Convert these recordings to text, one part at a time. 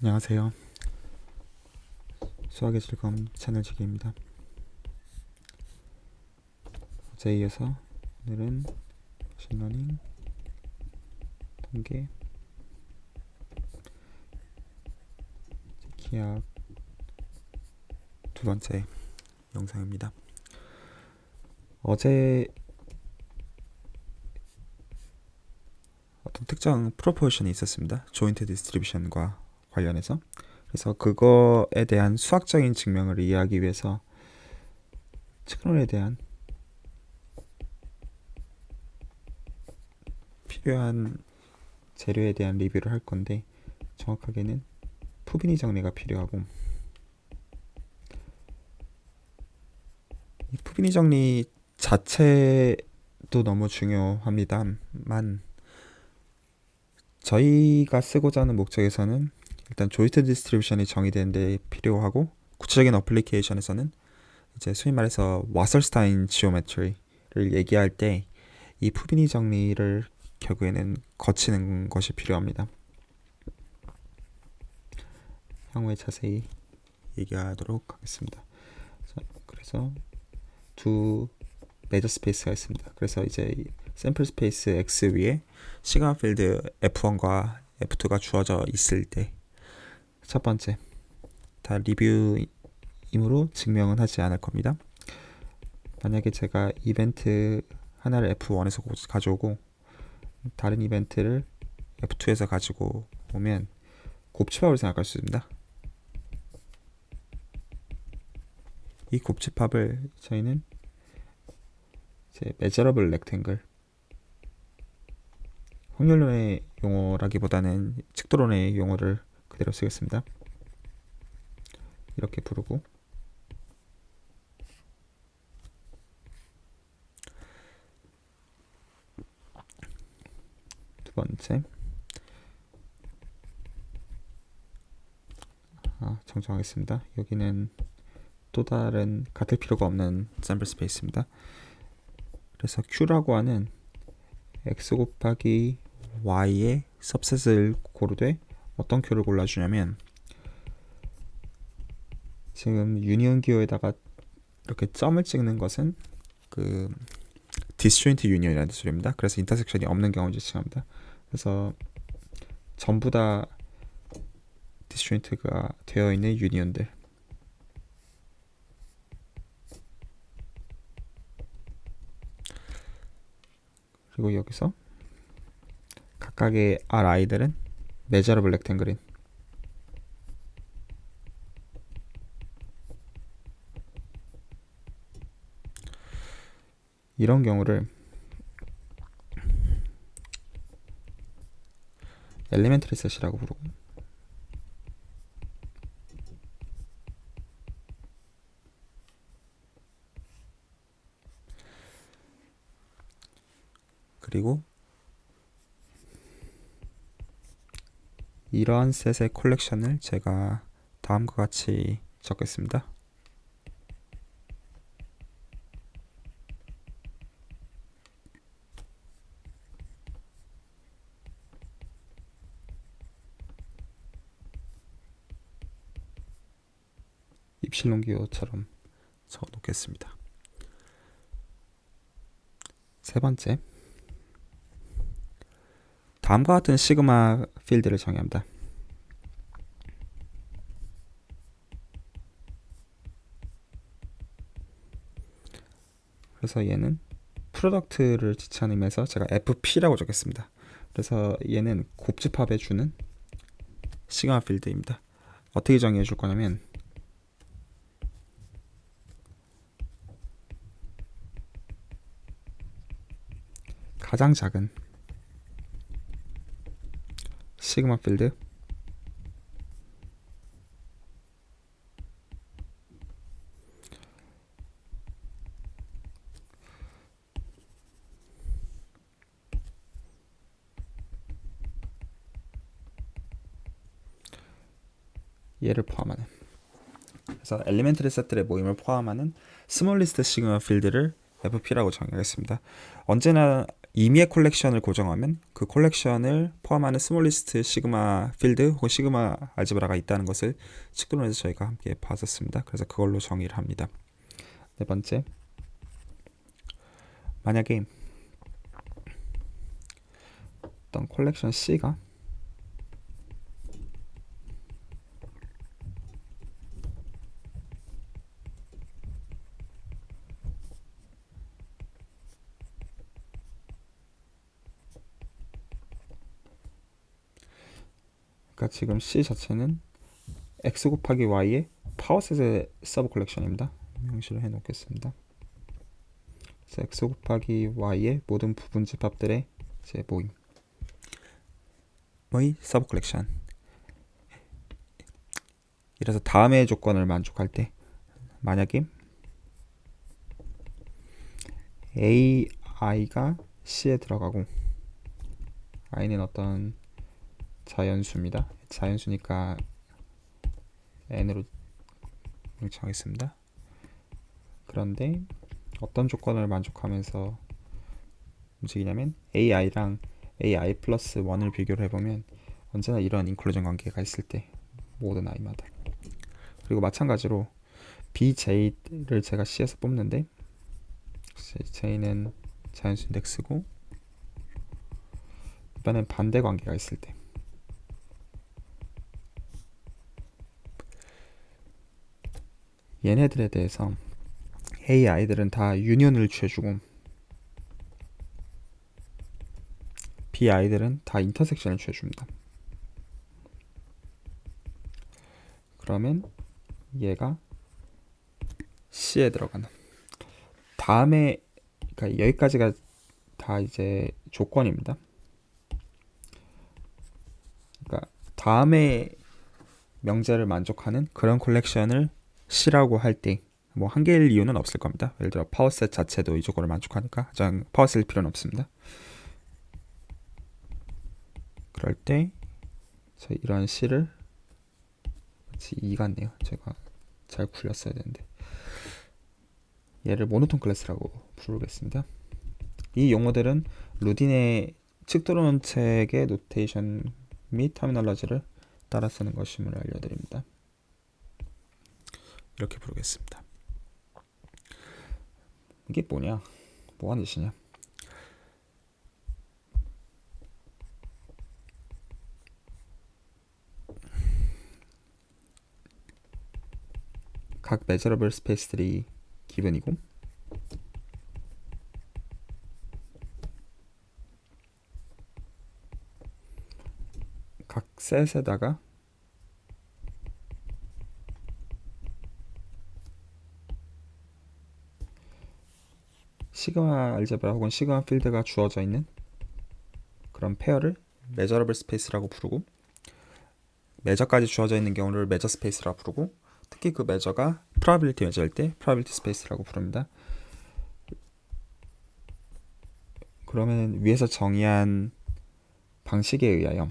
안녕하세요. 수학의 즐거움 채널 지기입니다. 어제에 이어서 오늘은 머신러닝, 통계, 기하학 두 번째 영상입니다. 어제 어떤 특정 프로포션이 있었습니다. 조인트 디스트리뷰션과 관련해서. 그래서 그거에 대한 수학적인 증명을 이해하기 위해서 측론에 대한 필요한 재료에 대한 리뷰를 할 건데, 정확하게는 푸비니 정리가 필요하고, 이 푸비니 정리 자체도 너무 중요합니다만, 저희가 쓰고자 하는 목적에서는 일단 조인트 디스트리뷰션이 정의되는 데 필요하고, 구체적인 어플리케이션에서는 이제 소위 말해서 와설스타인 지오메트리를 얘기할 때 이 푸비니 정리를 결국에는 거치는 것이 필요합니다. 향후에 자세히 얘기하도록 하겠습니다. 그래서 두 메저 스페이스가 있습니다. 그래서 이제 샘플 스페이스 X 위에 시그마 필드 F1과 F2가 주어져 있을 때, 첫 번째, 다 리뷰이므로 증명은 하지 않을 겁니다. 만약에 제가 이벤트 하나를 F1에서 가져오고 다른 이벤트를 F2에서 가지고 오면 곱집합을 생각할 수 있습니다. 이 곱집합을 저희는 이제 measurable rectangle, 확률론의 용어라기보다는 측도론의 용어를 그대로 쓰겠습니다. 이렇게 부르고, 두 번째, 정정하겠습니다. 여기는 또 다른 같을 필요가 없는 샘플 스페이스입니다. 그래서 Q라고 하는 X 곱하기 Y의 सब셋을 고르되 어떤 Q를 골라주냐면, 지금 유니온 기호에다가 이렇게 점을 찍는 것은 그 디스조인트 유니온이라는 소리입니다. 그래서 인터섹션이 없는 경우를 지칭합니다. 그래서 전부 다 디스조인트가 되어 있는 유니온들, 그리고 여기서 각각의 RI들은 measurable rectangle인, 이런 경우를 엘리멘터리 셋이라고 부르고, 그리고 이러한 셋의 콜렉션을 제가 다음과 같이 적겠습니다. 입실론 기호처럼 적어 놓겠습니다. 세 번째, 다음과 같은 시그마 필드를 정의합니다. 그래서 얘는 프로덕트를 지칭하는 의미에서 제가 FP라고 적겠습니다. 그래서 얘는 곱집합해 주는 시그마 필드입니다. 어떻게 정의해 줄 거냐면, 가장 작은 시그마 필드, 얘를 포함하는, 그래서 엘리멘터리 셋들의 모임을 포함하는 스몰리스트 시그마 필드를 FP라고 정의하겠습니다. 언제나 임의의 콜렉션을 고정하면 그 콜렉션을 포함하는 스몰 리스트 시그마 필드 혹은 시그마 알제브라가 있다는 것을 측도론에서 저희가 함께 봤었습니다. 그래서 그걸로 정의를 합니다. 네 번째, 만약에 어떤 콜렉션 C가 그러니까 지금 C 자체는 X 곱하기 Y의 파워셋의 서브 콜렉션입니다. 명시를 해 놓겠습니다. 그래서 X 곱하기 Y의 모든 부분 집합들의 제 모임의 서브 콜렉션. 이래서 다음의 조건을 만족할 때 만약에 AI가 C에 들어가고 I는 어떤 자연수입니다. 자연수니까 N으로 정하겠습니다. 그런데 어떤 조건을 만족하면서 움직이냐면 AI랑 AI 플러스 1을 비교를 해보면 언제나 이런 인클루전 관계가 있을 때 모든 I마다. 그리고 마찬가지로 BJ를 제가 C에서 뽑는데 J는 자연수 인덱스고 이번엔 반대 관계가 있을 때 얘네들에 대해서 AI들은 다 유니온을 취해주고 BI들은 다 인터섹션을 취해줍니다. 그러면 얘가 C에 들어가는 다음에, 그러니까 여기까지가 다 이제 조건입니다. 그러니까 다음에 명제를 만족하는 그런 콜렉션을 C라고 할 때 뭐 한계일 이유는 없을 겁니다. 예를 들어 파워셋 자체도 이 조건을 만족하니까 가장 파워셋일 필요는 없습니다. 그럴 때 이런 C를 마치 E 같네요. 제가 잘 굴렸어야 되는데 얘를 모노톤 클래스라고 부르겠습니다. 이 용어들은 루딘의 측도론 책의 노테이션 및 터미널러지를 따라 쓰는 것임을 알려드립니다. 이렇게 부르겠습니다. 이게 뭐냐? 뭐하는 짓이냐? 각 measurable 스페이스들이 기본이고 각 셋에다가 시그마 알제브라 혹은 시그마 필드가 주어져 있는 그런 페어를 measurable 스페이스라고 부르고 메저까지 주어져 있는 경우를 메저 스페이스라고 부르고 특히 그 메저가 프로바빌리티 메저일 때 프로바빌리티 스페이스라고 부릅니다. 그러면 위에서 정의한 방식에 의하여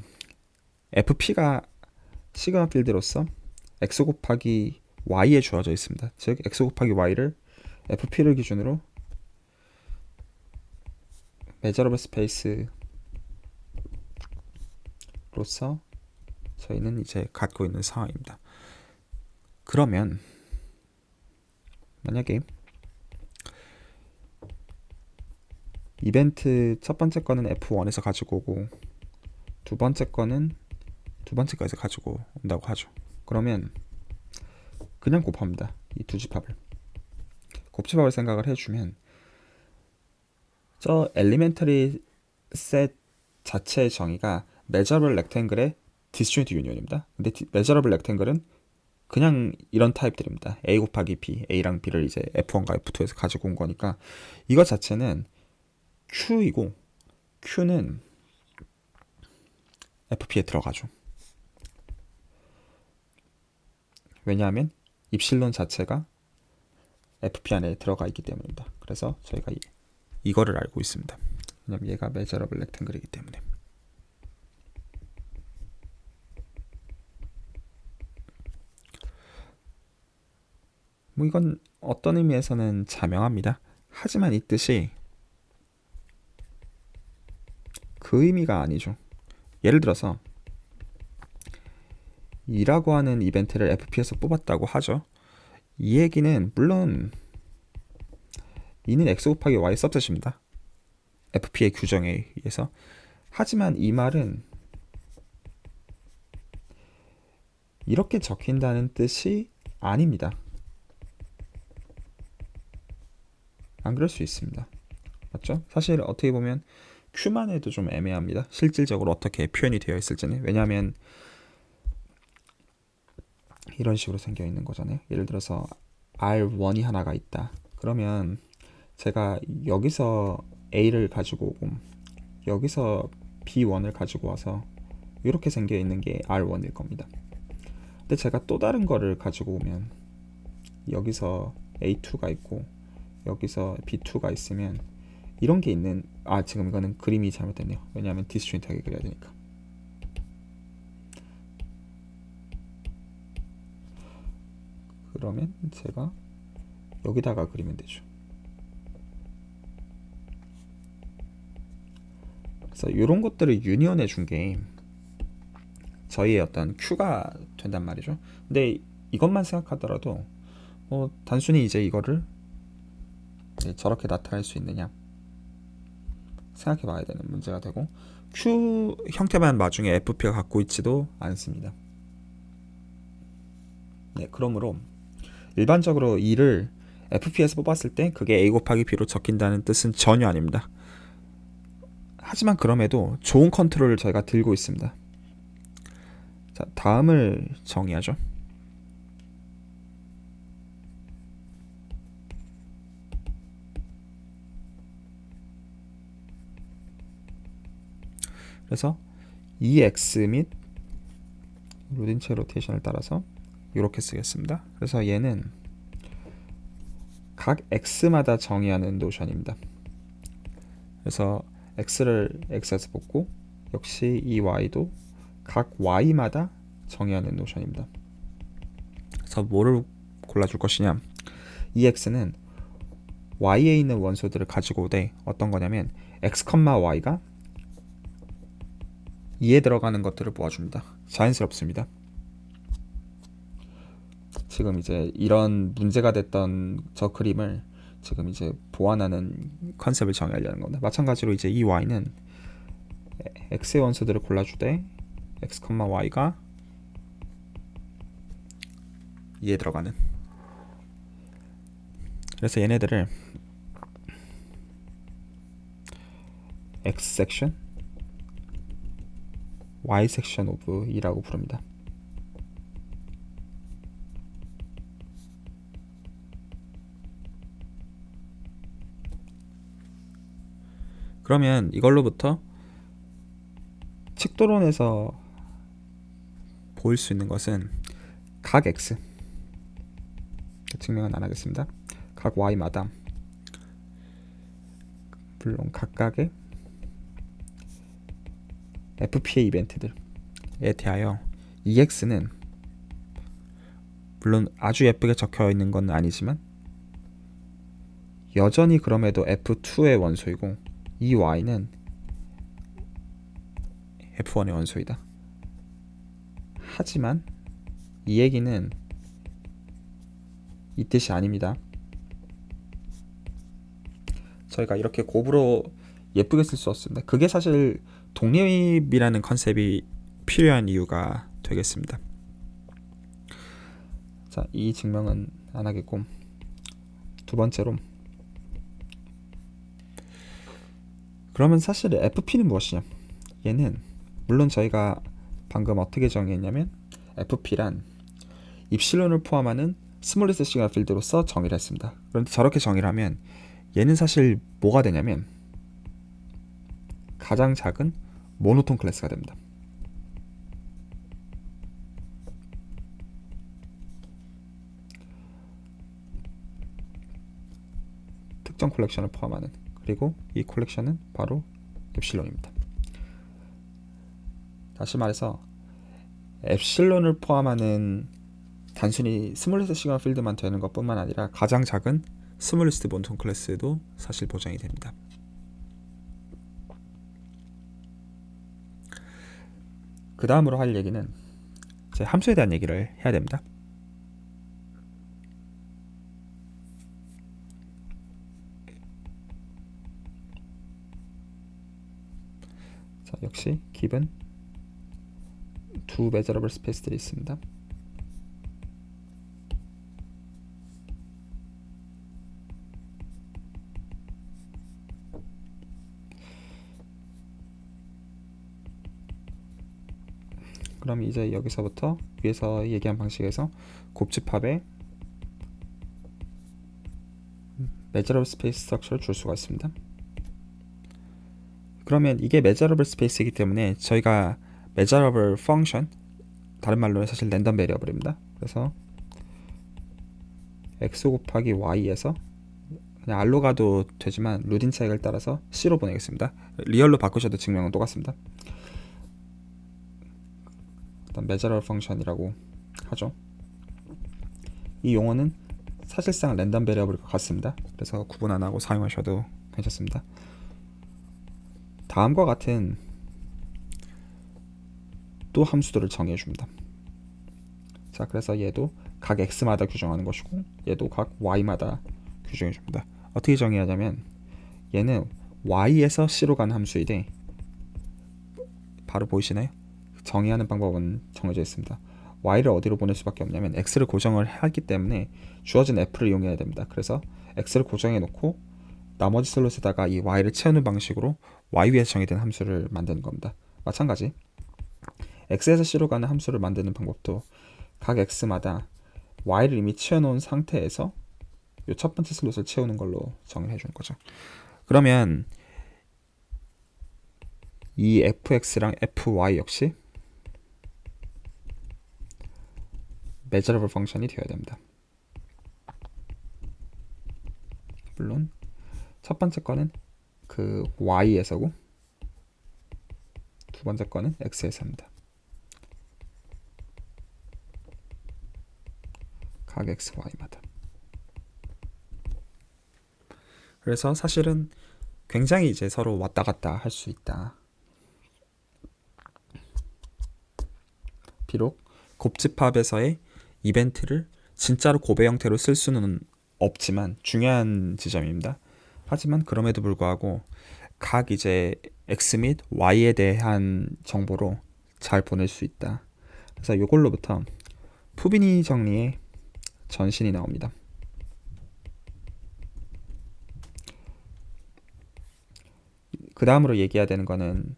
FP가 시그마 필드로서 X 곱하기 Y에 주어져 있습니다. 즉 X 곱하기 Y를 FP를 기준으로 measurable 스페이스로서 저희는 이제 갖고 있는 상황입니다. 그러면 만약에 이벤트 첫 번째 거는 F1에서 가지고 오고 두 번째 거는 두 번째 거에서 가지고 온다고 하죠. 그러면 그냥 곱합니다. 이 두 집합을 곱집합을 생각을 해주면 저 엘리멘터리 셋 자체의 정의가 measurable rectangle의 디스조인트 유니온입니다. 근데 measurable rectangle은 그냥 이런 타입들입니다. A 곱하기 B, A랑 B를 이제 F1과 F2에서 가지고 온 거니까 이거 자체는 Q이고 Q는 FP에 들어가죠. 왜냐하면 입실론 자체가 FP 안에 들어가 있기 때문입니다. 그래서 저희가 이거를 알고 있습니다. 왜냐면 얘가 measurable rectangle이기 때문에. 뭐 이건 어떤 의미에서는 자명합니다. 하지만 이 뜻이 그 의미가 아니죠. 예를 들어서 이라고 하는 이벤트를 FP에서 뽑았다고 하죠. 이 얘기는 물론 이는 x 곱하기 y 서브셋입니다. FP의 규정에 의해서. 하지만 이 말은 이렇게 적힌다는 뜻이 아닙니다. 안 그럴 수 있습니다. 맞죠? 사실 어떻게 보면 Q만 해도 좀 애매합니다. 실질적으로 어떻게 표현이 되어 있을지는. 왜냐하면 이런 식으로 생겨 있는 거잖아요. 예를 들어서 R1이 하나가 있다. 그러면 제가 여기서 A를 가지고 오고 여기서 B1을 가지고 와서 이렇게 생겨 있는 게 R1일 겁니다. 근데 제가 또 다른 거를 가지고 오면 여기서 A2가 있고 여기서 B2가 있으면 이런 게 있는, 지금 이거는 그림이 잘못됐네요. 왜냐하면 디스조인트하게 그려야 되니까. 그러면 제가 여기다가 그리면 되죠. 그래서 이런 것들을 유니언해 준 게 저희의 어떤 Q가 된단 말이죠. 근데 이것만 생각하더라도 단순히 이제 이거를 저렇게 나타낼 수 있느냐 생각해 봐야 되는 문제가 되고, Q 형태만 나중에 FP가 갖고 있지도 않습니다. 네, 그러므로 일반적으로 2를 FP에서 뽑았을 때 그게 A 곱하기 B로 적힌다는 뜻은 전혀 아닙니다. 하지만 그럼에도 좋은 컨트롤을 저희가 들고 있습니다. 자, 다음을 정의하죠. 그래서 EX 및 루딘체 로테이션을 따라서 이렇게 쓰겠습니다. 그래서 얘는 각 X마다 정의하는 노션입니다. 그래서 X를 X에서 뽑고 역시 이 Y도 각 Y마다 정의하는 노션입니다. 그래서 뭐를 골라줄 것이냐, 이 X는 Y에 있는 원소들을 가지고 오되 어떤 거냐면 X, Y가 2에 들어가는 것들을 모아줍니다. 자연스럽습니다. 지금 이제 이런 문제가 됐던 저 그림을 지금 이제 보완하는 컨셉을 정의하려는 겁니다. 마찬가지로 이제 이 Y는 X의 원소들을 골라주되 X, Y가 2에 들어가는, 그래서 얘네들을 X 섹션, Y 섹션 오브 2라고 부릅니다. 그러면 이걸로부터 칙도론에서 보일 수 있는 것은 각 X, 증명은 안 하겠습니다. 각 Y마다 물론 각각의 FPA 이벤트들에 대하여 EX는 물론 아주 예쁘게 적혀 있는 건 아니지만 여전히 그럼에도 F2의 원소이고 이 Y는 F1의 원소이다. 하지만 이 얘기는 이 뜻이 아닙니다. 저희가 이렇게 곱으로 예쁘게 쓸 수 없습니다. 그게 사실 독립이라는 컨셉이 필요한 이유가 되겠습니다. 자, 이 증명은 안 하겠고, 두 번째로, 그러면 사실 FP는 무엇이냐? 얘는 물론 저희가 방금 어떻게 정의했냐면 FP란 입실론을 포함하는 스몰리스트 시그널 필드로서 정의를 했습니다. 그런데 저렇게 정의를 하면 얘는 사실 뭐가 되냐면 가장 작은 모노톤 클래스가 됩니다. 특정 콜렉션을 포함하는, 그리고 이 콜렉션은 바로 엡실론입니다. 다시 말해서 엡실론을 포함하는 단순히 스몰리스트 시그널 필드만 되는 것뿐만 아니라 가장 작은 스몰리스트 모노톤 클래스도 사실 보장이 됩니다. 그 다음으로 할 얘기는 이제 함수에 대한 얘기를 해야 됩니다. 자, 역시 given 두 measurable space들이 있습니다. 그럼 이제 여기서부터 위에서 얘기한 방식에서 곱집합에 measurable space structure를 줄 수가 있습니다. 그러면 이게 measurable space이기 때문에 저희가 measurable function, 다른 말로는 사실 랜덤 베리어블입니다. 그래서 x 곱하기 y에서 그냥 r로 가도 되지만 루딘 차익을 따라서 c로 보내겠습니다. 리얼로 바꾸셔도 증명은 똑같습니다. 일단 measurable function이라고 하죠. 이 용어는 사실상 랜덤 베리어블과 같습니다. 그래서 구분 안 하고 사용하셔도 괜찮습니다. 다음과 같은 또 함수들을 정해줍니다. 자, 그래서 얘도 각 x마다 규정하는 것이고 얘도 각 y마다 규정해줍니다. 어떻게 정해야 하냐면 얘는 y에서 c로 가는 함수이되 바로 보이시나요? 정의하는 방법은 정해져 있습니다. y를 어디로 보낼 수밖에 없냐면 x를 고정을 하기 때문에 주어진 f를 이용해야 됩니다. 그래서 x를 고정해 놓고 나머지 슬롯에다가 이 y를 채우는 방식으로 y 위에서 정의된 함수를 만드는 겁니다. 마찬가지 x에서 c로 가는 함수를 만드는 방법도 각 x마다 y를 이미 채워놓은 상태에서 이 첫 번째 슬롯을 채우는 걸로 정의해 주는 거죠. 그러면 이 fx랑 fy 역시 measurable function이 되어야 됩니다. 물론 첫 번째 거는 그 y에서고 두 번째 거는 x에서입니다. 각 x, y마다. 그래서 사실은 굉장히 이제 서로 왔다 갔다 할 수 있다. 비록 곱집합에서의 이벤트를 진짜로 곱의 형태로 쓸 수는 없지만 중요한 지점입니다. 하지만 그럼에도 불구하고 각 이제 x 및 y에 대한 정보로 잘 보낼 수 있다. 그래서 이걸로부터 푸비니 정리의 전신이 나옵니다. 그 다음으로 얘기해야 되는 거는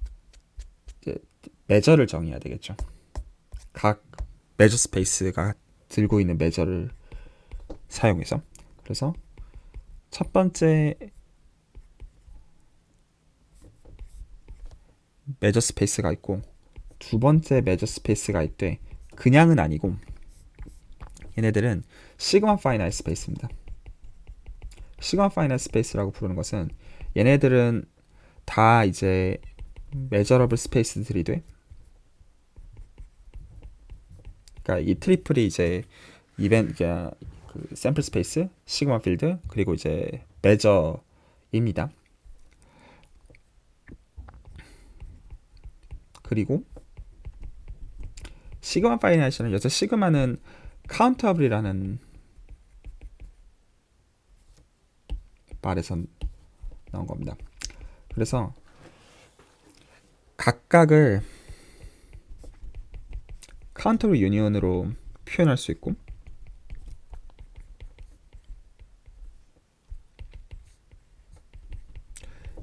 이제 매저를 정의해야 되겠죠. 각 매저 스페이스가 들고 있는 매저를 사용해서. 그래서 첫 번째 매저 스페이스가 있고 두 번째 매저 스페이스가 있대. 그냥은 아니고 얘네들은 시그마 파이나이트 스페이스입니다. 시그마 파이나이트 스페이스라고 부르는 것은 얘네들은 다 이제 메저러블 스페이스들이 돼. 그러니까 이 트리플이 이제 그 샘플 스페이스, 시그마 필드, 그리고 이제 메저입니다. 그리고 시그마 파이나이트는 여기서 시그마는 카운터블이라는 말에서 나온 겁니다. 그래서 각각을 카운터블 유니온으로 표현할 수 있고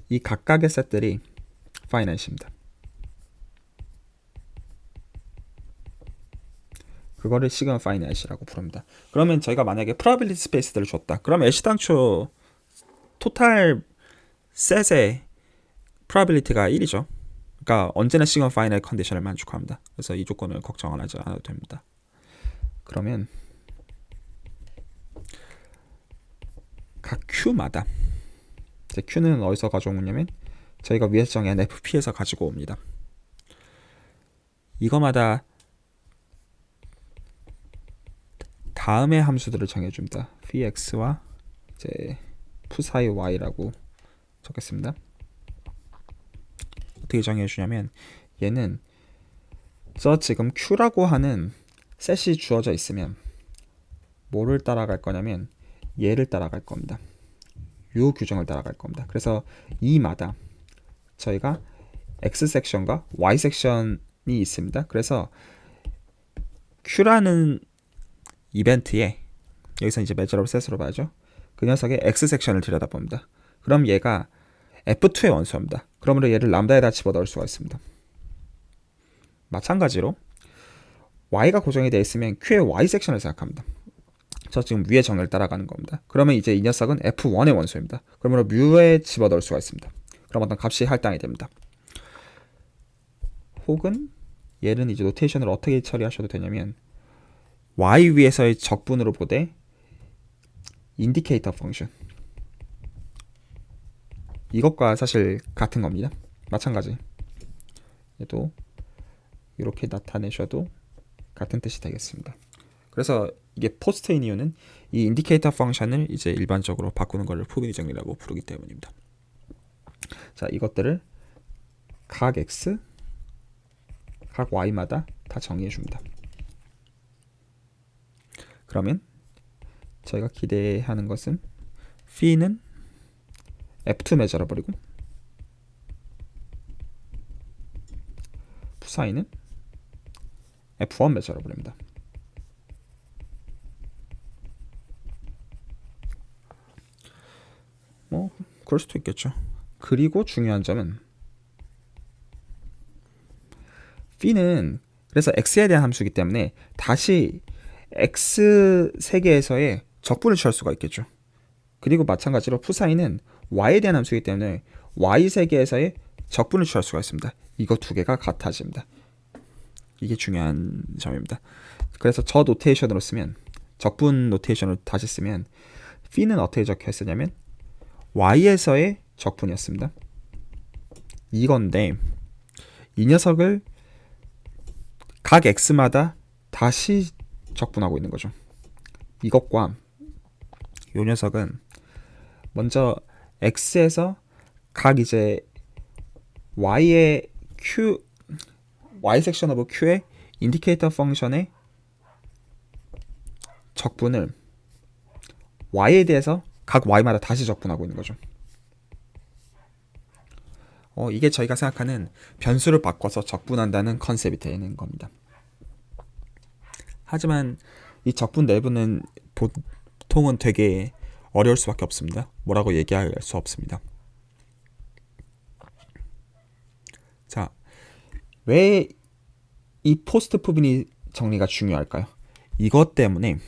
이 각각의 셋들이 파이나이트입니다. 그거를 시그마 파이나이트라고 부릅니다. 그러면 저희가 만약에 프로바빌리티 스페이스들을 줬다. 그럼 애시당초 토탈 셋의 프로바빌리티가 1이죠. 그러니까 언제나 시그마 파이나이트 컨디션을 만족합니다. 그래서 이 조건을 걱정하지 않아도 됩니다. 그러면 각 Q마다 이제 Q는 어디서 가져오냐면 저희가 위에서 정의한 FP에서 가지고 옵니다. 이거마다 다음의 함수들을 정해줍니다. px와 이제 푸사이 y라고 적겠습니다. 어떻게 정해주냐면 얘는 지금 Q라고 하는 셋이 주어져 있으면 뭐를 따라갈 거냐면 얘를 따라갈 겁니다. 요 규정을 따라갈 겁니다. 그래서 이마다 저희가 X 섹션과 Y 섹션이 있습니다. 그래서 Q라는 이벤트에 여기서 이제 measurable set으로 봐야죠. 그 녀석의 X 섹션을 들여다봅니다. 그럼 얘가 F2의 원소입니다. 그러므로 얘를 람다에다 집어넣을 수가 있습니다. 마찬가지로 Y가 고정이 되어 있으면 Q의 Y 섹션을 생각합니다. 저 지금 위의 정의를 따라가는 겁니다. 그러면 이제 이 녀석은 F1의 원소입니다. 그러므로 뮤에 집어넣을 수가 있습니다. 그럼 어떤 값이 할당이 됩니다. 혹은 얘는 이제 노테이션을 어떻게 처리하셔도 되냐면 Y 위에서의 적분으로 보되 인디케이터 펑션 이것과 사실 같은 겁니다. 마찬가지 얘도 이렇게 나타내셔도 같은 뜻이 되겠습니다. 그래서 이게 포스트인 이유는 이 인디케이터 펑션을 이제 일반적으로 바꾸는 것을 푸비니 정리라고 부르기 때문입니다. 자, 이것들을 각 x, 각 y마다 다 정의해 줍니다. 그러면 저희가 기대하는 것은 p는 f2 measureable이고 psi는 f1 measureable입니다. 뭐 그럴 수도 있겠죠. 그리고 중요한 점은 p는 그래서 x에 대한 함수이기 때문에 다시 x 세계에서의 적분을 취할 수가 있겠죠. 그리고 마찬가지로 psi는 y에 대한 함수이기 때문에 y 세계에서의 적분을 취할 수가 있습니다. 이거 두 개가 같아집니다. 이게 중요한 점입니다. 그래서 저 노테이션으로 쓰면 적분 노테이션을 다시 쓰면 p는 어떻게 적혀 있었냐면 y에서의 적분이었습니다. 이건데 이 녀석을 각 x마다 다시 적분하고 있는 거죠. 이것과 이 녀석은 먼저 x에서 각 이제 y의 q y 섹션 오브 q의 인디케이터 펑션의 적분을 y에 대해서 각 y마다 다시 적분하고 있는 거죠. 이게 저희가 생각하는 변수를 바꿔서 적분한다는 컨셉이 되는 겁니다. 하지만 이 적분 내부는 보통은 되게 어려울 수밖에 없습니다. 뭐라고 얘기할 수 없습니다. 자, 왜 이 포스트 푸비니 정리가 중요할까요? 이것 때문에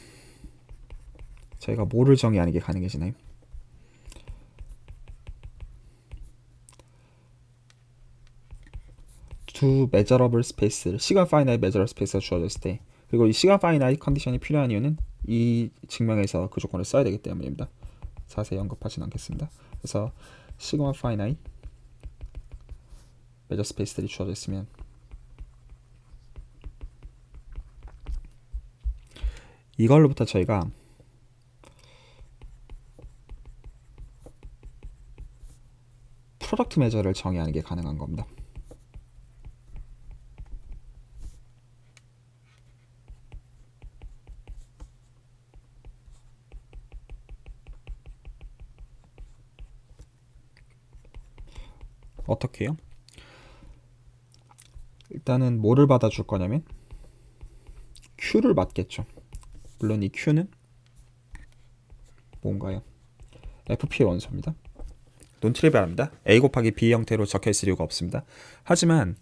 저희가 뭐를 정의하는 게 가능해지나요? 두 measurable space를 시간 파이나이트 measurable space가 주어졌을 때 그리고 이 시간 파이나이트 컨디션이 필요한 이유는 이 증명에서 그 조건을 써야 되기 때문입니다. 자세히 언급하진 않겠습니다. 그래서 시그마 파이나이트 measure space들이 주어져 있으면 이걸로부터 저희가 프로덕트 메저를 정의하는 게 가능한 겁니다. 어떻게요? 일단은 뭐를 받아줄 거냐면 Q를 받겠죠. 물론 이 Q는 뭔가요? FP의 원소입니다. 논트리비얼합니다. A 곱하기 B 형태로 적혀 있을 이유가 없습니다. 하지만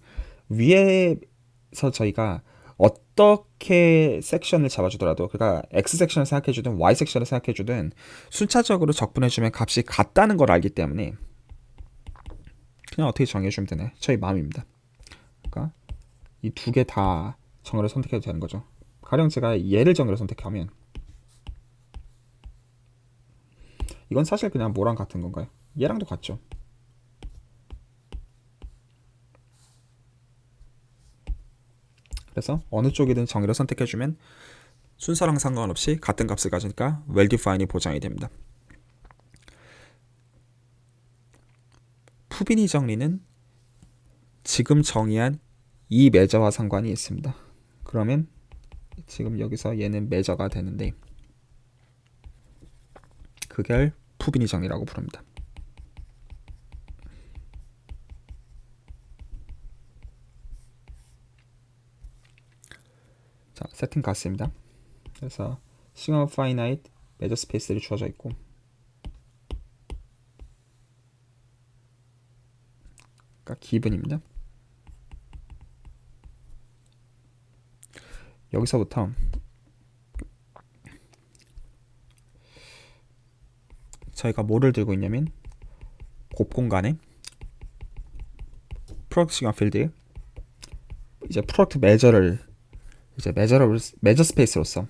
위에서 저희가 어떻게 섹션을 잡아주더라도 그러니까 X 섹션을 생각해주든 Y 섹션을 생각해주든 순차적으로 적분해주면 값이 같다는 걸 알기 때문에 그냥 어떻게 정해주면 되네. 저희 마음입니다. 그러니까 이 두 개 다 정의를 선택해도 되는 거죠. 가령 제가 얘를 정의를 선택하면 이건 사실 그냥 뭐랑 같은 건가요? 얘랑도 같죠. 그래서 어느 쪽이든 정의를 선택해주면 순서랑 상관없이 같은 값을 가지니까 well-defined이 보장이 됩니다. 푸비니 정리는 지금 정의한 이 매저와 상관이 있습니다. 그러면 지금 여기서 얘는 매저가 되는데 그걸 푸비니 정리라고 부릅니다. 자, 세팅 같습니다. 그래서 시그마 파이나이트 매저 스페이스들이 주어져 있고 그러니까 기분입니다. 여기서부터 저희가 뭐를 들고 있냐면 곱 공간에 프로덕트 시그마 필드에 이제 프로덕트 매저를 이제 매저 스페이스로서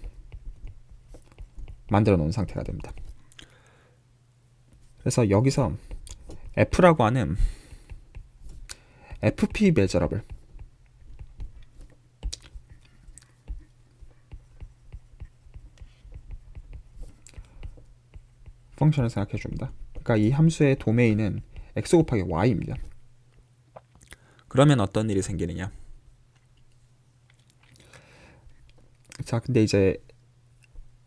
만들어 놓은 상태가 됩니다. 그래서 여기서 F라고 하는 FP 매저러블 펑션을 생각해 줍니다. 그러니까 이 함수의 도메인은 x 곱하기 y입니다. 그러면 어떤 일이 생기느냐? 자, 근데 이제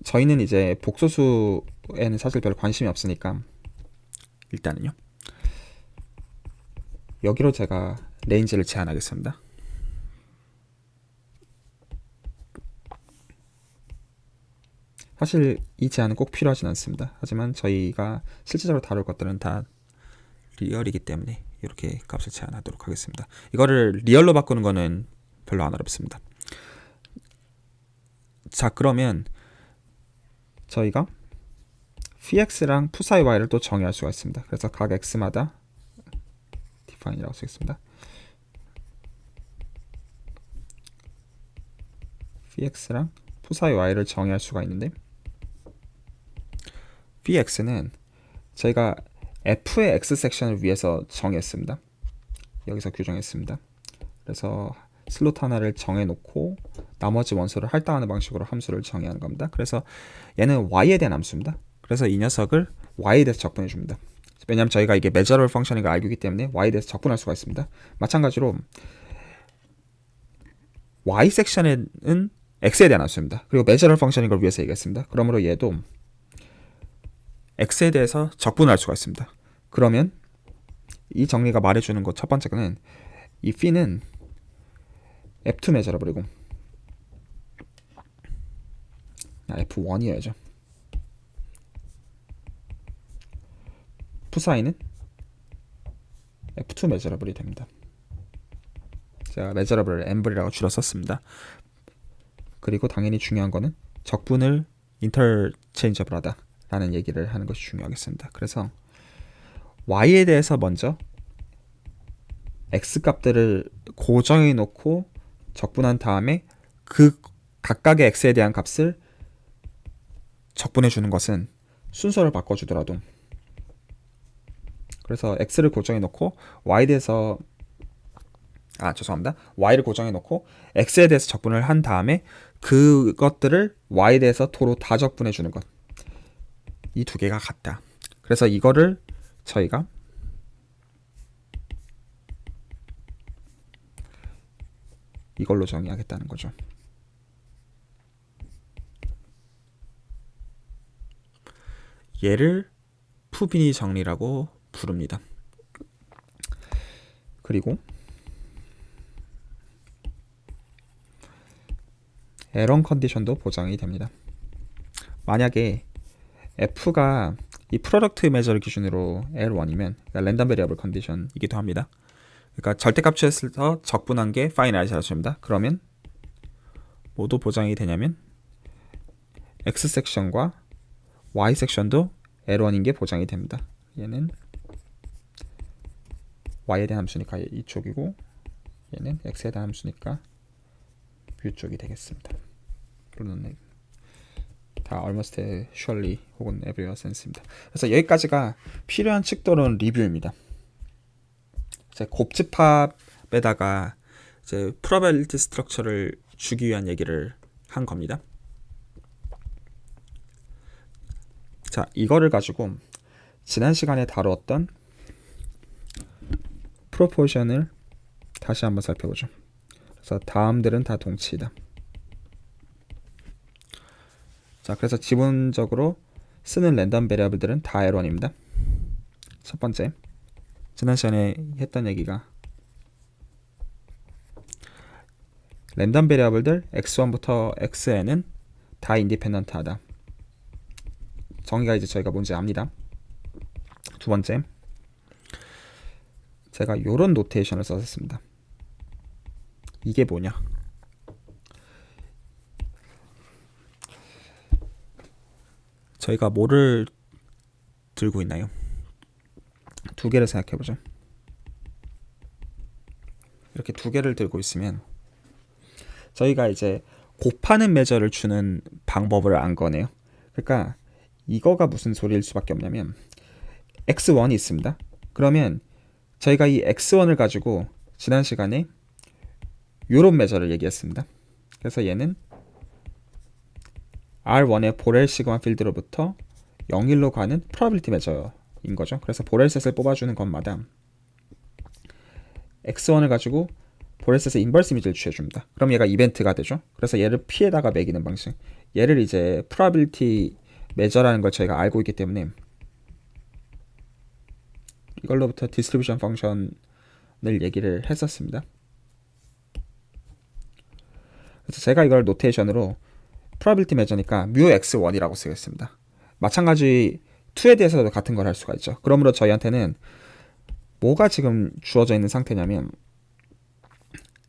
저희는 이제 복소수에는 사실 별로 관심이 없으니까 일단은요. 여기로 제가 레인지를 제한하겠습니다. 사실 이 제한은 꼭 필요하진 않습니다. 하지만 저희가 실제적으로 다룰 것들은 다 리얼이기 때문에 이렇게 값을 제한하도록 하겠습니다. 이거를 리얼로 바꾸는 거는 별로 안 어렵습니다. 자, 그러면 저희가 px랑 푸사이 y를 또 정의할 수가 있습니다. 그래서 각 x마다 define이라고 쓰겠습니다. px랑 푸사이 y를 정의할 수가 있는데 px는 저희가 f의 x 섹션을 위해서 정했습니다. 여기서 규정했습니다. 그래서 슬롯 하나를 정해놓고 나머지 원소를 할당하는 방식으로 함수를 정의하는 겁니다. 그래서 얘는 y에 대한 함수입니다. 그래서 이 녀석을 y에 대해서 적분해 줍니다. 왜냐하면 저희가 이게 메저러블 펑션인 걸 알고 있기 때문에 y에 대해서 적분할 수가 있습니다. 마찬가지로 y 섹션에는 x에 대한 함수입니다. 그리고 메저러블 펑션인 걸 위해서 얘기했습니다. 그러므로 얘도 x에 대해서 적분할 수가 있습니다. 그러면 이 정리가 말해주는 것 첫 번째 거는 이 p는 F2 메저러블이고 F1이어야죠. 푸사이는 F2 메저러블이 됩니다. 제가 메저러블을 엠블이라고 줄여 썼습니다. 그리고 당연히 중요한 거는 적분을 인터체인저블하다 라는 얘기를 하는 것이 중요하겠습니다. 그래서 y에 대해서 먼저 x 값들을 고정해 놓고 적분한 다음에 그 각각의 x에 대한 값을 적분해 주는 것은 순서를 바꿔주더라도 그래서 x를 고정해 놓고 y에 대해서 y를 고정해 놓고 x에 대해서 적분을 한 다음에 그것들을 y에 대해서 도로 다 적분해 주는 것 이 두 개가 같다. 그래서 이거를 저희가 이걸로 정의하겠다는 거죠. 얘를 푸비니 정리라고 부릅니다. 그리고 에런 컨디션도 보장이 됩니다. 만약에 f가 이 프로덕트 메저를 기준으로 L1이면 그러니까 랜덤 베리어블 컨디션이기도 합니다. 그러니까 절대값에서 적분한 게 파이널이라입니다. 그러면 뭐도 보장이 되냐면 X 섹션과 Y 섹션도 L1인 게 보장이 됩니다. 얘는 Y에 대한 함수니까 이쪽이고 얘는 X에 대한 함수니까 뷰 쪽이 되겠습니다. 물론 다 almost surely 혹은 everywhere sense입니다. 그래서 여기까지가 필요한 측도론 리뷰입니다. 이제 곱집합에다가 이제 probability structure를 주기 위한 얘기를 한 겁니다. 자, 이거를 가지고 지난 시간에 다루었던 프로포션을 다시 한번 살펴보죠. 그래서 다음들은 다 동치이다. 자, 그래서 기본적으로 쓰는 랜덤 베리어블들은 다 L1입니다. 첫 번째, 지난 시간에 했던 얘기가 랜덤 베리어블들 x1부터 xn은 다 인디펜던트하다. 정의가 이제 저희가 뭔지 압니다. 두 번째, 제가 요런 노테이션을 썼습니다. 이게 뭐냐? 저희가 뭐를 들고 있나요? 두 개를 생각해보죠. 이렇게 두 개를 들고 있으면 저희가 이제 곱하는 매저를 주는 방법을 안 거네요. 그러니까 이거가 무슨 소리일 수밖에 없냐면 x1이 있습니다. 그러면 저희가 이 x1을 가지고 지난 시간에 요런 매저를 얘기했습니다. 그래서 얘는 R1의 보렐 시그마 필드로부터 0일로 가는 프로바빌리티 매저인 거죠. 그래서 보렐셋을 뽑아주는 것마다 x1을 가지고 보렐셋의 인버스 이미지를 취해줍니다. 그럼 얘가 이벤트가 되죠. 그래서 얘를 P에다가 매기는 방식. 얘를 이제 프로바빌리티 매저라는 걸 저희가 알고 있기 때문에 이걸로부터 디스트리뷰션 펑션을 얘기를 했었습니다. 그래서 제가 이걸 노테이션으로 프로바빌리티 매저니까 뮤 x1이라고 쓰겠습니다. 마찬가지 2에 대해서도 같은 걸 할 수가 있죠. 그러므로 저희한테는 뭐가 지금 주어져 있는 상태냐면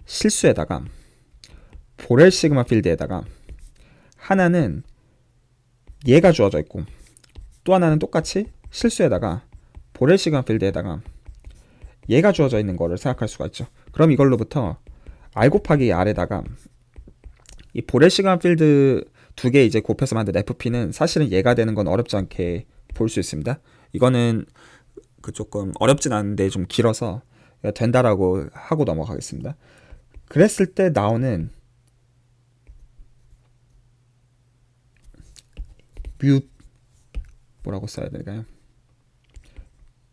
실수에다가 보렐 시그마 필드에다가 하나는 얘가 주어져 있고 또 하나는 똑같이 실수에다가 보렐 시그마 필드에다가 얘가 주어져 있는 거를 생각할 수가 있죠. 그럼 이걸로부터 R 곱하기 R에다가 이 보렐 시그마 필드 두 개 이제 곱해서 만든 FP는 사실은 얘가 되는 건 어렵지 않게 볼 수 있습니다. 이거는 그 조금 어렵진 않은데 좀 길어서 된다라고 하고 넘어가겠습니다. 그랬을 때 나오는 뮤 뭐라고 써야 될까요?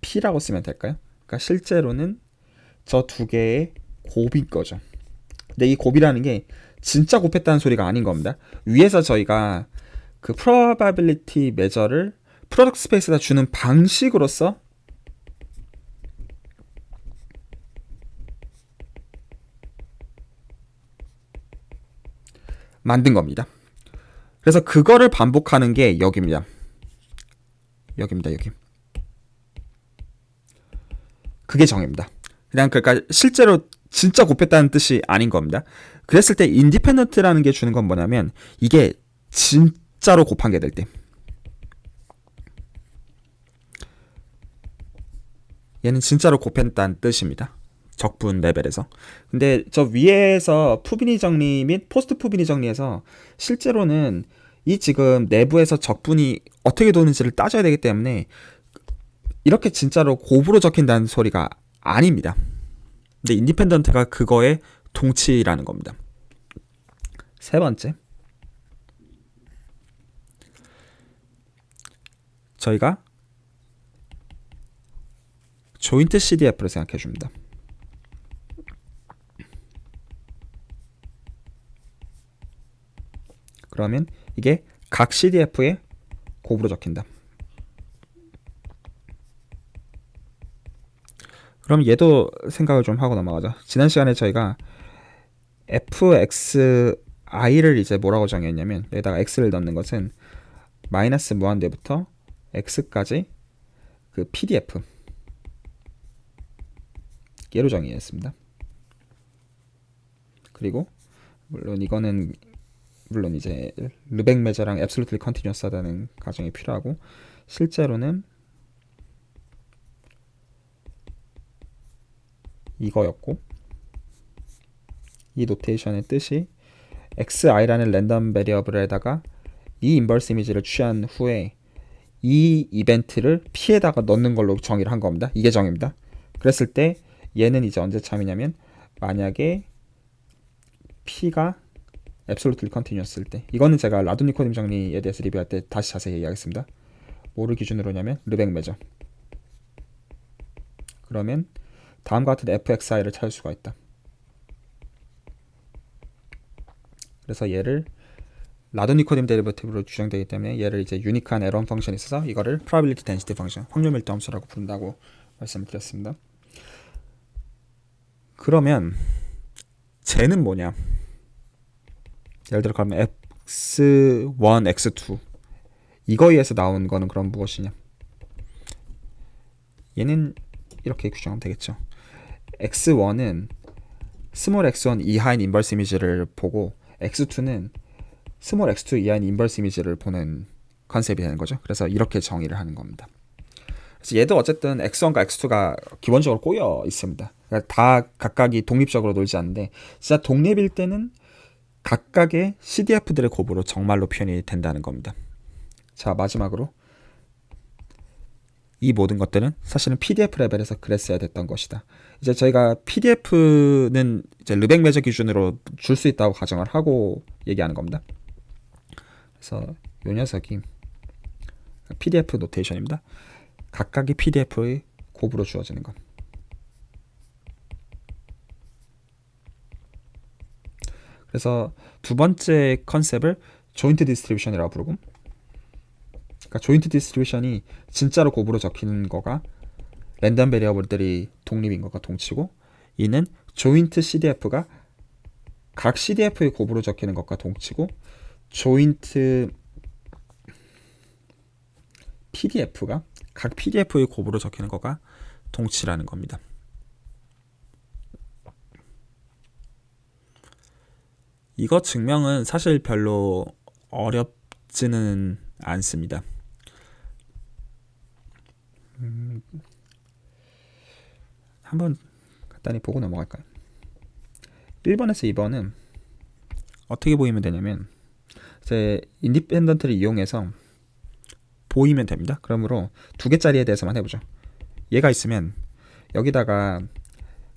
P라고 쓰면 될까요? 그러니까 실제로는 저 두 개의 곱인 거죠. 근데 이 곱이라는 게 진짜 곱했다는 소리가 아닌 겁니다. 위에서 저희가 그 probability measure를 프로덕트 스페이스에다 주는 방식으로서 만든 겁니다. 그래서 그거를 반복하는 게 여기입니다. 여기입니다. 여기. 그게 정입니다. 그냥 그러니까 실제로 진짜 곱했다는 뜻이 아닌 겁니다. 그랬을 때 인디펜던트라는 게 주는 건 뭐냐면 이게 진짜로 곱한 게 될 때 얘는 진짜로 곱했다는 뜻입니다. 적분 레벨에서. 근데 저 위에서 푸비니 정리 및 포스트 푸비니 정리에서 실제로는 이 지금 내부에서 적분이 어떻게 도는지를 따져야 되기 때문에 이렇게 진짜로 곱으로 적힌다는 소리가 아닙니다. 근데 인디펜던트가 그거의 동치라는 겁니다. 세 번째, 저희가 조인트 CDF를 생각해 줍니다. 그러면 이게 각 CDF에 곱으로 적힌다. 그럼 얘도 생각을 좀 하고 넘어가자. 지난 시간에 저희가 fxi를 이제 뭐라고 정했냐면 여기다가 x를 넣는 것은 마이너스 무한대부터 x까지 그 pdf 얘로 정의했습니다. 그리고 물론 이거는 물론 이제 르벡 매저랑 앱솔루트리 컨티뉴어스하다는 가정이 필요하고 실제로는 이거였고 이 노테이션의 뜻이 xi라는 랜덤 베리어블에다가 이 인버스 이미지를 취한 후에 이 이벤트를 p에다가 넣는 걸로 정의를 한 겁니다. 이게 정의입니다. 그랬을 때 얘는 이제 언제 참이냐면 만약에 p가 앱솔루트리 컨티뉴어스일 때 이거는 제가 라돈 니코dim 정리에 대해서 리뷰할 때 다시 자세히 얘기하겠습니다. 뭐를 기준으로냐면 르벡 매저. 그러면 다음과 같은 fxi를 찾을 수가 있다. 그래서 얘를 라도니코딘 데리버티브로 규정되기 때문에 얘를 이제 유니크한 에런 펑션이 있어서 이거를 probability density 펑션, 확률 밀도 함수라고 부른다고 말씀드렸습니다. 그러면 쟤는 뭐냐? 예를 들어 그러면 x1, x2 이거에서 나온 거는 그럼 무엇이냐? 얘는 이렇게 규정하면 되겠죠. x1은 스몰 x1 이하인 인버스 이미지를 보고 x2는 스몰 x2 이하인 인버스 이미지를 보는 컨셉이 되는 거죠. 그래서 이렇게 정의를 하는 겁니다. 그래서 얘도 어쨌든 x1과 x2가 기본적으로 꼬여 있습니다. 그러니까 다 각각이 독립적으로 놀지 않는데 진짜 독립일 때는 각각의 CDF들의 곱으로 정말로 표현이 된다는 겁니다. 자, 마지막으로 이 모든 것들은 사실은 PDF 레벨에서 그랬어야 됐던 것이다. 이제 저희가 PDF는 이제 르벡 매저 기준으로 줄 수 있다고 가정을 하고 얘기하는 겁니다. 그래서 이 녀석이 PDF 노테이션입니다. 각각의 PDF의 곱으로 주어지는 것. 그래서 두 번째 컨셉을 조인트 디스트리뷰션이라고 부르고, 그러니까 조인트 디스트리뷰션이 진짜로 곱으로 적히는 거가 랜덤 베리어블들이 독립인 것과 동치고, 이는 조인트 CDF가 각 CDF의 곱으로 적히는 것과 동치고, 조인트 PDF가 각 PDF의 곱으로 적히는 것과 동치라는 겁니다. 이거 증명은 사실 별로 어렵지는 않습니다. 한번 간단히 보고 넘어갈까요? 1번에서 2번은 어떻게 보이면 되냐면 이제 인디펜던트를 이용해서 보이면 됩니다. 그러므로 두 개짜리에 대해서만 해보죠. 얘가 있으면 여기다가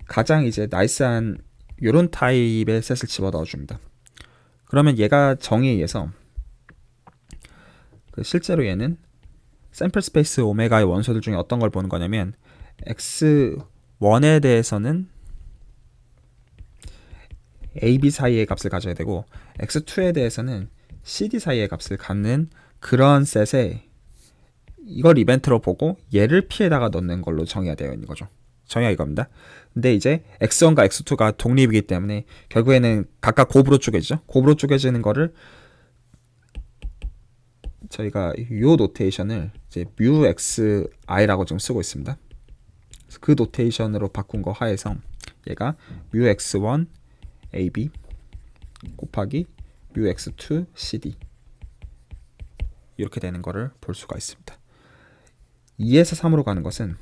가장 이제 나이스한 요런 타입의 셋을 집어넣어 줍니다. 그러면 얘가 정의에 의해서 실제로 얘는 샘플 스페이스 오메가의 원소들 중에 어떤 걸 보는 거냐면 x1에 대해서는 AB 사이의 값을 가져야 되고 x2에 대해서는 CD 사이의 값을 갖는 그런 셋에 이걸 이벤트로 보고 얘를 피해다가 넣는 걸로 정의가 되어 있는 거죠. 정의가 이겁니다. 근데 이제 x1과 x2가 독립이기 때문에 결국에는 각각 곱으로 쪼개지죠. 곱으로 쪼개지는 거를 저희가 요 노테이션을 이제 뮤xi라고 지금 쓰고 있습니다. 그 노테이션으로 바꾼 거 하에서 얘가 뮤x1 ab 곱하기 뮤x2 cd 이렇게 되는 거를 볼 수가 있습니다. 2에서 3으로 가는 것은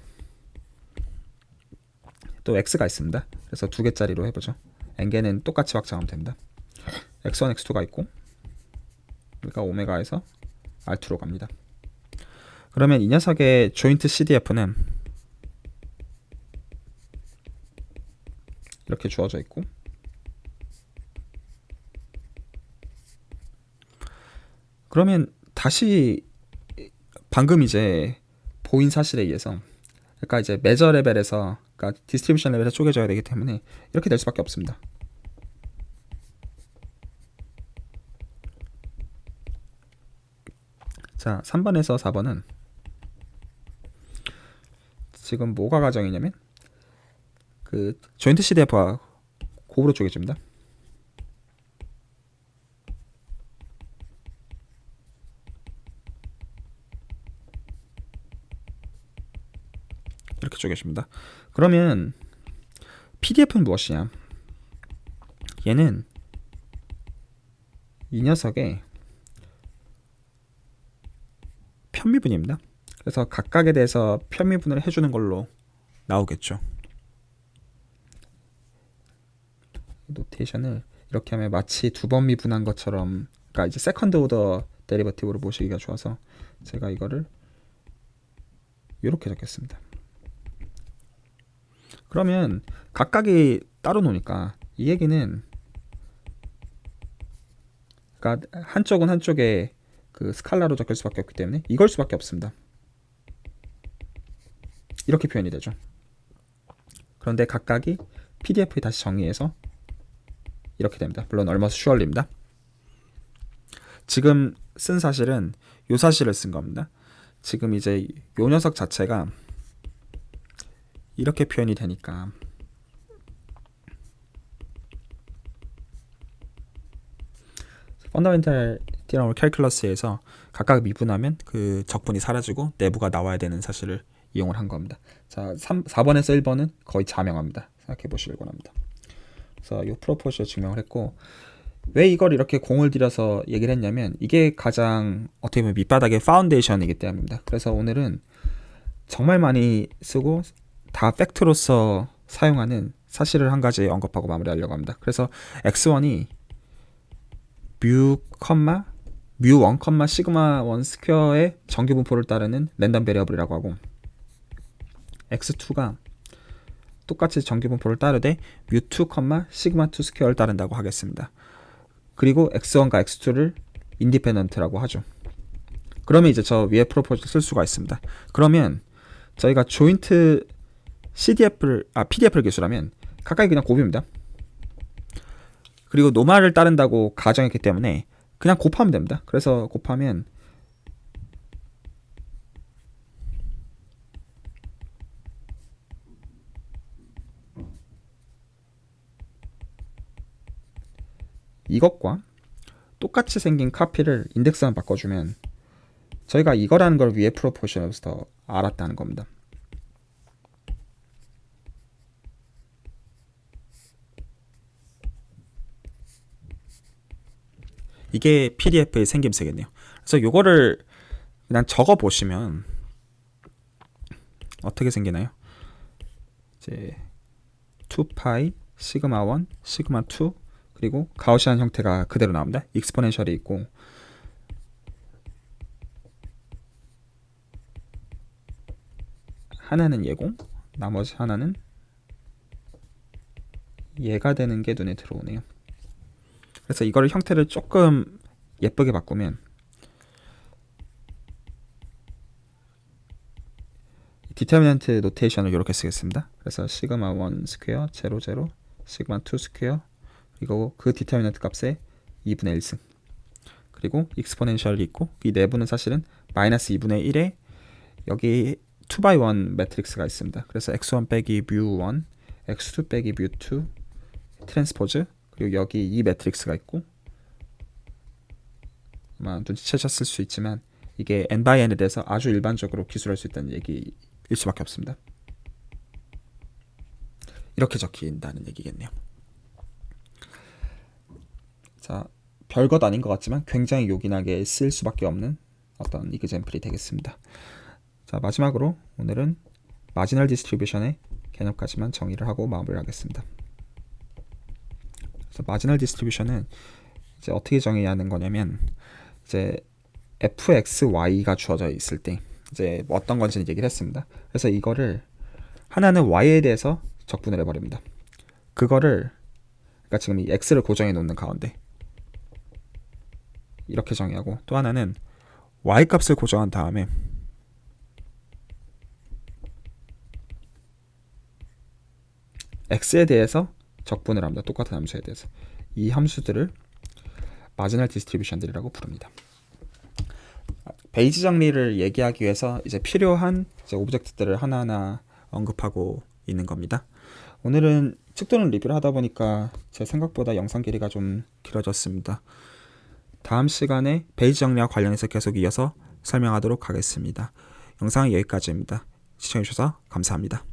또 x가 있습니다. 그래서 두 개짜리로 해보죠. n개는 똑같이 확장하면 됩니다. x1, x2가 있고 그러니까 오메가에서 R2로 갑니다. 그러면 이 녀석의 조인트 CDF는 이렇게 주어져 있고 그러면 다시 방금 이제 보인 사실에 의해서 그러니까 이제 매저 레벨에서 그러니까 디스트리뷰션 레벨에서 쪼개져야 되기 때문에 이렇게 될 수밖에 없습니다. 자, 3번에서 4번은 지금 뭐가 가정이냐면 그 조인트 CDF가 곱으로 쪼개집니다. 이렇게 쪼개집니다. 그러면 PDF는 무엇이냐? 얘는 이 녀석의 편미분입니다. 그래서 각각에 대해서 편미분을 해주는 걸로 나오겠죠. 노테이션을 이렇게 하면 마치 두 번 미분한 것처럼, 그러니까 이제 세컨드 오더 데리버티브로 보시기가 좋아서 제가 이거를 이렇게 적겠습니다. 그러면 각각이 따로 노니까 이 얘기는 그러니까 한쪽은 한쪽에 그 스칼라로 적힐 수밖에 없기 때문에 이걸 수밖에 없습니다. 이렇게 표현이 되죠. 그런데 각각이 PDF에 다시 정의해서 이렇게 됩니다. 물론 almost surely입니다. 지금 쓴 사실은 요 사실을 쓴 겁니다. 지금 이제 요 녀석 자체가 이렇게 표현이 되니까 펀더멘탈 티어럼 캘큘러스에서 각각 미분하면 그 적분이 사라지고 내부가 나와야 되는 사실을 이용을 한 겁니다. 자, 4번에서 1번은 거의 자명합니다. 생각해 보시길 원합니다. 그래서 이 프로포즈를 증명을 했고, 왜 이걸 이렇게 공을 들여서 얘기를 했냐면 이게 가장 어떻게 보면 밑바닥의 파운데이션이기 때문입니다. 그래서 오늘은 정말 많이 쓰고 다 팩트로서 사용하는 사실을 한 가지 언급하고 마무리하려고 합니다. 그래서 x1이 뮤1, 시그마 1 스퀘어의 정규 분포를 따르는 랜덤 베리어블이라고 하고, x2가 똑같이 정규 분포를 따르되 뮤2, 시그마 2 스퀘어를 따른다고 하겠습니다. 그리고 x1과 x2를 인디펜던트라고 하죠. 그러면 이제 저 위에 프로포즈를 쓸 수가 있습니다. 그러면 저희가 조인트 PDF를 기술하면 가까이 그냥 곱입니다. 그리고 노말을 따른다고 가정했기 때문에 그냥 곱하면 됩니다. 그래서 곱하면 이것과 똑같이 생긴 카피를 인덱스만 바꿔주면 저희가 이거라는 걸 위에 프로포션에서 알았다는 겁니다. 이게 PDF의 생김새겠네요. 그래서 요거를 그냥 적어 보시면 어떻게 생기나요? 이제 2파이 시그마 1, 시그마 2 그리고 가우시안 형태가 그대로 나옵니다. 익스포넨셜이 있고 하나는 얘고 나머지 하나는 얘가 되는 게 눈에 들어오네요. 그래서 이거를 형태를 조금 예쁘게 바꾸면 디터미넌트 노테이션을 이렇게 쓰겠습니다. 그래서 시그마 1 스퀘어 0, 0, 시그마 2 스퀘어 그리고 그 디터미넌트 값의 2분의 1승 그리고 익스포넨셜이 있고 이 내부는 사실은 마이너스 2분의 1에 여기 2x1 매트릭스가 있습니다. 그래서 x1 빼기 뮤1 x2 빼기 뮤2 트랜스포즈 그리고 여기 이 매트릭스가 있고 아마 눈치채셨을 수 있지만 이게 n/n에 대해서 아주 일반적으로 기술할 수 있다는 얘기일 수밖에 없습니다. 이렇게 적힌다는 얘기겠네요. 자, 별것 아닌 것 같지만 굉장히 요긴하게 쓸 수밖에 없는 어떤 이그젬플이 되겠습니다. 자, 마지막으로 오늘은 마지널 디스트리뷰션의 개념까지만 정의를 하고 마무리를 하겠습니다. 그래서 마지널 디스트리뷰션은 이제 어떻게 정의해야 하는 거냐면 이제 fxy가 주어져 있을 때 이제 어떤 건지는 얘기를 했습니다. 그래서 이거를 하나는 y에 대해서 적분을 해버립니다. 그거를 그러니까 지금 이 x를 고정해 놓는 가운데 이렇게 정의하고 또 하나는 y 값을 고정한 다음에 x에 대해서 적분을 합니다. 똑같은 함수에 대해서. 이 함수들을 마지널 디스트리뷰션들이라고 부릅니다. 베이지 정리를 얘기하기 위해서 이제 필요한 이제 오브젝트들을 하나하나 언급하고 있는 겁니다. 오늘은 측도는 리뷰를 하다 보니까 제 생각보다 영상 길이가 좀 길어졌습니다. 다음 시간에 베이지 정리와 관련해서 계속 이어서 설명하도록 하겠습니다. 영상은 여기까지입니다. 시청해주셔서 감사합니다.